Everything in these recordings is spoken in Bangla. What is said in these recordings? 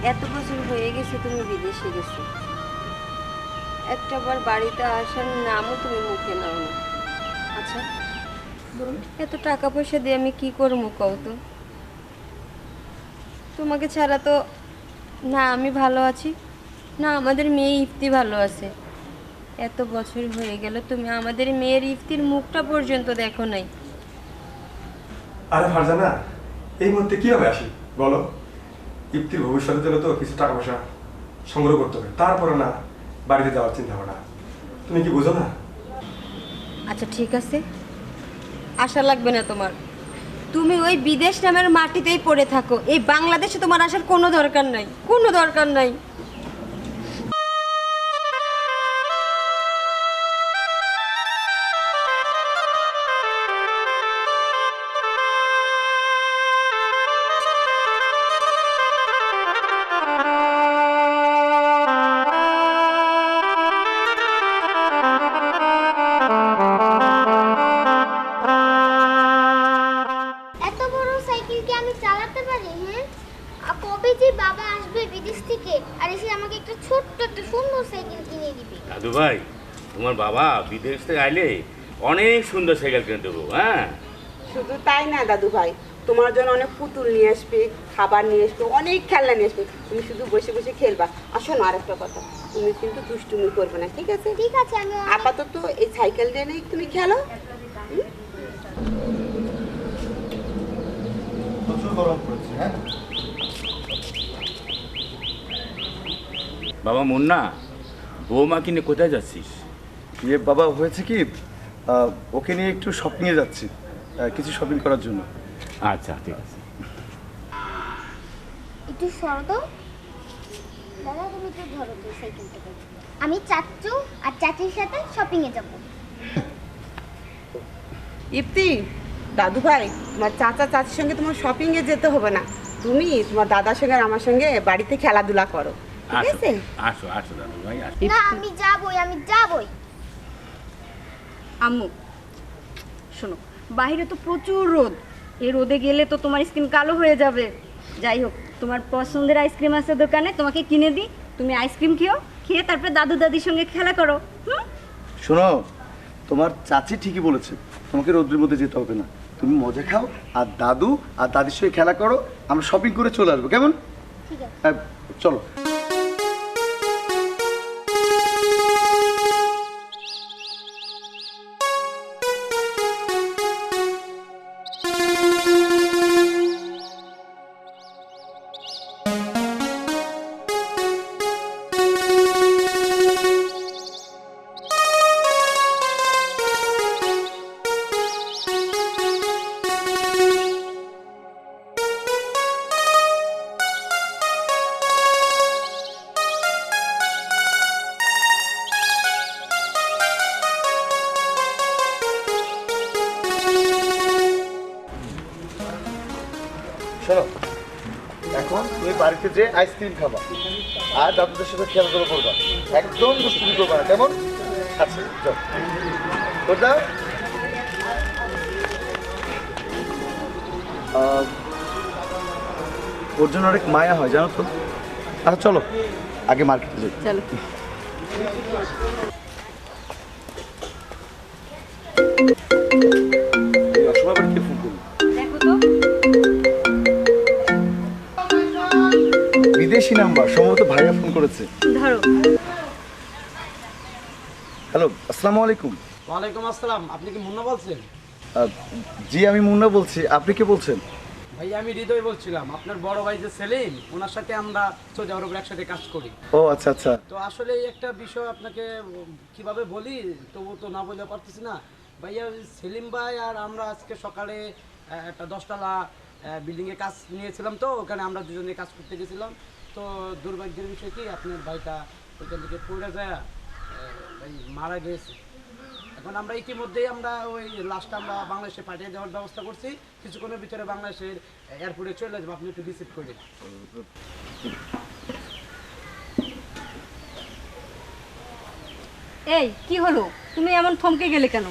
এত বছর হয়ে গেছে তুমি বিদেশে গেছো, একটাবার বাড়িতে আসার নামও তুমি মুখে নাও না। আচ্ছা, এত টাকা পয়সা দিয়ে আমি কি করবো কও তো? তোমাকে ছাড়া তো না আমি ভালো আছি, না আমাদের মেয়ে ইফতি ভালো আছে। এত বছর হয়ে গেল তুমি আমাদের মেয়ের ইফতির মুখটা পর্যন্ত দেখো নাই। আরে ফারজানা, এই মুহূর্তে কিভাবে আসি বলো? ইফতির ভবিষ্যতের জন্য তো কিছু টাকা পয়সা সংগ্রহ করতে হবে, তারপরে না বাড়িতে যাওয়ার চিন্তা ভাবনা। তুমি কি বুঝো না? আচ্ছা ঠিক আছে, আশা লাগবে না তোমার। তুমি ওই বিদেশ নামের মাটিতেই পড়ে থাকো, এই বাংলাদেশে তোমার আসার কোনো দরকার নাই, কোনো দরকার নাই। এত বড় সাইকেল কি আমি চালাতে পারি? হ্যাঁ, আর কবে যে বাবা আসবে বিদেশ থেকে আর এসে আমাকে একটা ছোট্ট একটা সুন্দর সাইকেল কিনে দিবে। দাদু ভাই, তোমার বাবা বিদেশ থেকে আইলে অনেক সুন্দর সাইকেল কিনে দেবো। হ্যাঁ, শুধু তাই না দাদু ভাই, তোমার জন্য অনেক পুতুল নিয়ে আসবে, খাবার নিয়ে আসবে, অনেক খেলনা নিয়ে আসবে। তুমি শুধু বসে বসে খেলবা। আর শোনো আরেকটা কথা, তুমি কিন্তু দুষ্টুমি করবে না, ঠিক আছে? ঠিক আছে, আমি আপাতত এই সাইকেল দিয়ে নেই, তুমি খেলো। প্রচুর গরম পড়েছে। হ্যাঁ, বাবা মুন্না, বৌমা কিনে কোথায় যাচ্ছিস? বাবা হয়েছে কি, ওকে নিয়ে একটু শপিংয়ে যাচ্ছি, কিছু শপিং করার জন্য। আচ্ছা ঠিক আছে। একটু সরো তো। দাদা তুমি একটু ধরো তো সাইকেলটাকে। আমি চাচ্চু আর চাচির সাথে শপিং এ যাব। ইপ্তি, দাদু ভাই, তোমার চাচা চাচির সঙ্গে তোমার শপিং এ যেতে হবে না। তুমি তোমার দাদার সঙ্গে আর আমার সঙ্গে বাড়িতে খেলাধুলা করো, ঠিক আসো আছে? আসো আসো দাদু ভাই, আসো। না, আমি যাবই, আমি যাবই। আম্মু শোনো, বাইরে তো প্রচুর রোদ, এই রোদে গেলে তো তোমার স্কিন কালো হয়ে যাবে। যাই হোক, তোমার পছন্দের আইসক্রিম আছে দোকানে, তোমাকে কিনে দিই, তুমি আইসক্রিম খেও, খেয়ে তারপরে দাদু দাদির সঙ্গে খেলা করো। শোনো, তোমার চাচি ঠিকই বলেছে, তোমাকে রোদ্রের মধ্যে যেতে হবে না। তুমি মজা খাও আর দাদু আর দাদির সঙ্গে খেলা করো, আমরা শপিং করে চলে আসবো, কেমন? ঠিক আছে। চলো। শোনো, এখন তুমি বাড়িতে যে আইসক্রিম খাবা আর দাদুদের সাথে খেলাধুলা করবা, একদম দুষ্টুমি করবা না, কেমন? আচ্ছা চল কোথা। ওর জন্য অনেক মায়া হয় জানো তো। আচ্ছা চলো আগে মার্কেটে যাই। চলো। অসময় আবার কে ফোন করলো? দেখো তো। বিদেশি নাম্বার, সম্ভবত ভাইয়া ফোন করেছে। ধরো। হ্যালো, আসসালামু আলাইকুম। ওয়ালাইকুম আসসালাম। আপনি কি মুন্না বলছেন? জি আমি মুন্না বলছি, আপনি কে বলছেন? ভাই আমি হৃদয় বলছিলাম, আপনার বড় ভাই যে সেলিম, ওনার সাথে আমরা সৌদি আরবে একসাথে কাজ করি। ও আচ্ছা আচ্ছা। তো আসলে এই একটা বিষয় আপনাকে কিভাবে বলি, তবু তো না বলতে পারতেছি না। ভাইয়া সেলিম ভাই আর আমরা আজকে সকালে একটা 10তলা বিল্ডিংয়ে কাজ নিয়েছিলাম, তো ওখানে আমরা দুজনে কাজ করতে গেছিলাম। তো দুর্ভাগ্যের বিষয় কি, আপনার ভাইটা ওইখান থেকে পড়ে যায় ভাই মারা গেছে। এখন আমরা ইতিমধ্যেই আমরা ওই লাস্ট আমরা বাংলাদেশে পাঠিয়ে দেওয়ার ব্যবস্থা করছি, কিছুক্ষণের ভিতরে বাংলাদেশের এয়ারপোর্টে চলে যাবো, আপনি একটু রিসিভ করে। এই কি হলো, তুমি এমন থমকে গেলে কেন?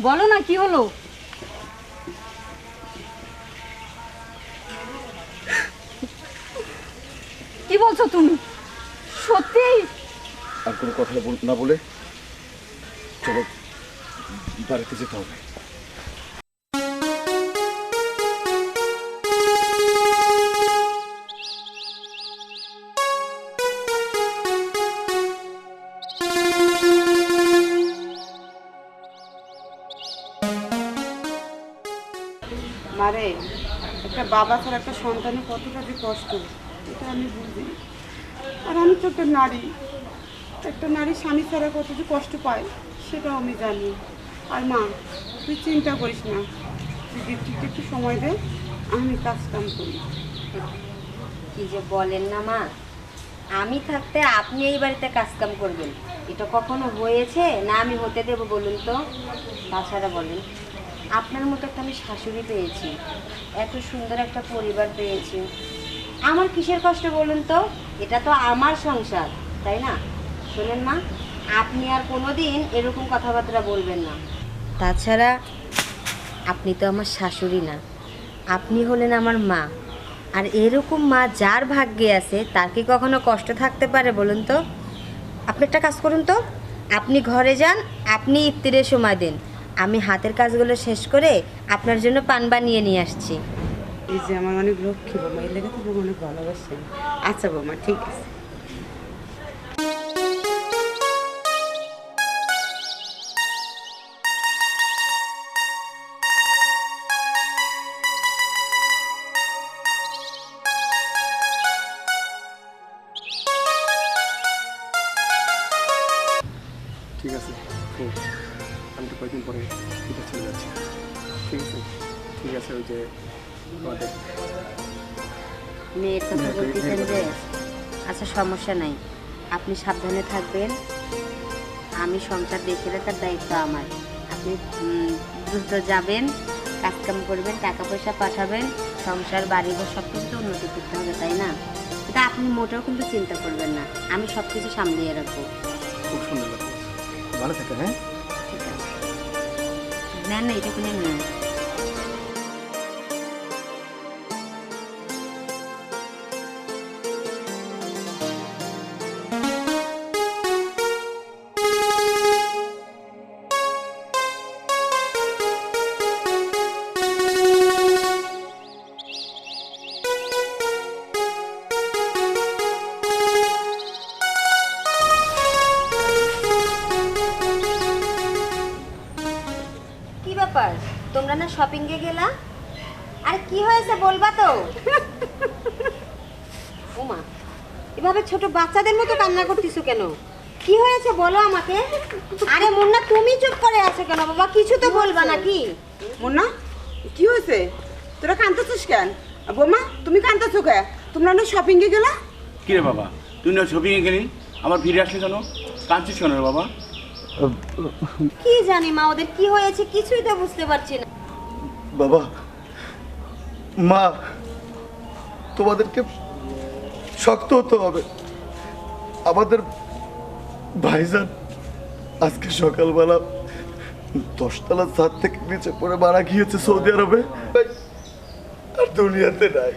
বলো না কি হলো। কি বলছো তুমি? সত্যি? আর কোনো কথা না বলে চলো বাড়িতে যেতে হবে। মারে, একটা বাবা ছাড়া একটা সন্তানের কতটা যে কষ্ট এটা আমি বুঝি। আর আমি তো একটা নারী স্বামী ছাড়া কত যে কষ্ট পায় সেটাও আমি জানি। আর মা, তুই চিন্তা করিস না, তুই দীপ্তিকে একটু সময় দে, আমি কাজ কাম করি। কি যে বলেন না মা, আমি থাকতে আপনি এই বাড়িতে কাজকাম করবেন, এটা কখনো হয়েছে? না আমি হতে দেব বলুন তো? তাছাড়া বলেন, আপনার মতো একটা আমি শাশুড়ি পেয়েছি, এত সুন্দর একটা পরিবার পেয়েছি, আমার কিসের কষ্ট বলুন তো? এটা তো আমার সংসার, তাই না? শোনেন মা, আপনি আর কোনোদিন এরকম কথাবার্তা বলবেন না। তাছাড়া আপনি তো আমার শাশুড়ি না, আপনি হলেন আমার মা। আর এরকম মা যার ভাগ্যে আছে তার কি কখনো কষ্ট থাকতে পারে বলুন তো? আপনি একটা কাজ করুন তো, আপনি ঘরে যান, আপনি ইফতারের সময় দিন, আমি হাতের কাজগুলো শেষ করে আপনার জন্য পান বানিয়ে নিয়ে আসছি। এই যে আমার অনেক লক্ষ্মী বৌমা, এর লেগে তো বৌমা অনেক ভালোবাসে। আচ্ছা বৌমা, ঠিক আছে। ঠিক আছে, আমি তো কয়েকদিন পরে বিদেশ চলে যাচ্ছি। ঠিক আছে, ঠিক আছে। ওই যে আমাদের মেয়ের কথা বলতেছেন যে, আচ্ছা সমস্যা নাই, আপনি সাবধানে থাকবেন, আমি সংসার দেখে রাখার দায়িত্ব আমার। আপনি দ্রুত যাবেন, কাজকাম করবেন, টাকা পয়সা পাঠাবেন, সংসার বাড়িঘর সব কিছু তো উন্নতি করতে হবে, তাই না? এটা আপনি মোটেও কিন্তু চিন্তা করবেন না, আমি সব কিছু সামলিয়ে রাখবো। খুব সুন্দর কথা, ভালো থাকে। হ্যাঁ, ঠিক আছে, নেন না এইটুকুনি নেন। তোমরা না শপিং এ গেলা? আর কি হয়েছে বলবা তো? ওমা, এভাবে ছোট বাচ্চাদের মতো কান্না করতেছো কেন? কি হয়েছে বলো আমাকে। আরে মুন্না, তুমি চুপ করে আছো কেন বাবা? কিছু তো বলবা নাকি? মুন্না, কি হয়েছে? তোরা কাঁদতেছিস কেন? বৌমা, তুমি কাঁদতেছো কে? তোমরা না শপিং এ গেলা? কি রে বাবা, তুই না শপিংয়ে গেলি, আবার ফিরে আসলি কেন? কাঁদছিস কেন রে বাবা? কি জানি মা, ওদের কি হয়েছে কিছুই তো বুঝতে পারছি না। বাবা, মা, তোমাদেরকে শক্ত হতে হবে। আমাদের ভাইজান আজকে সকালবেলা 10 তলা ছাদ থেকে নিচে পড়ে মারা গিয়েছে সৌদি আরবে, আর দুনিয়াতে নাই।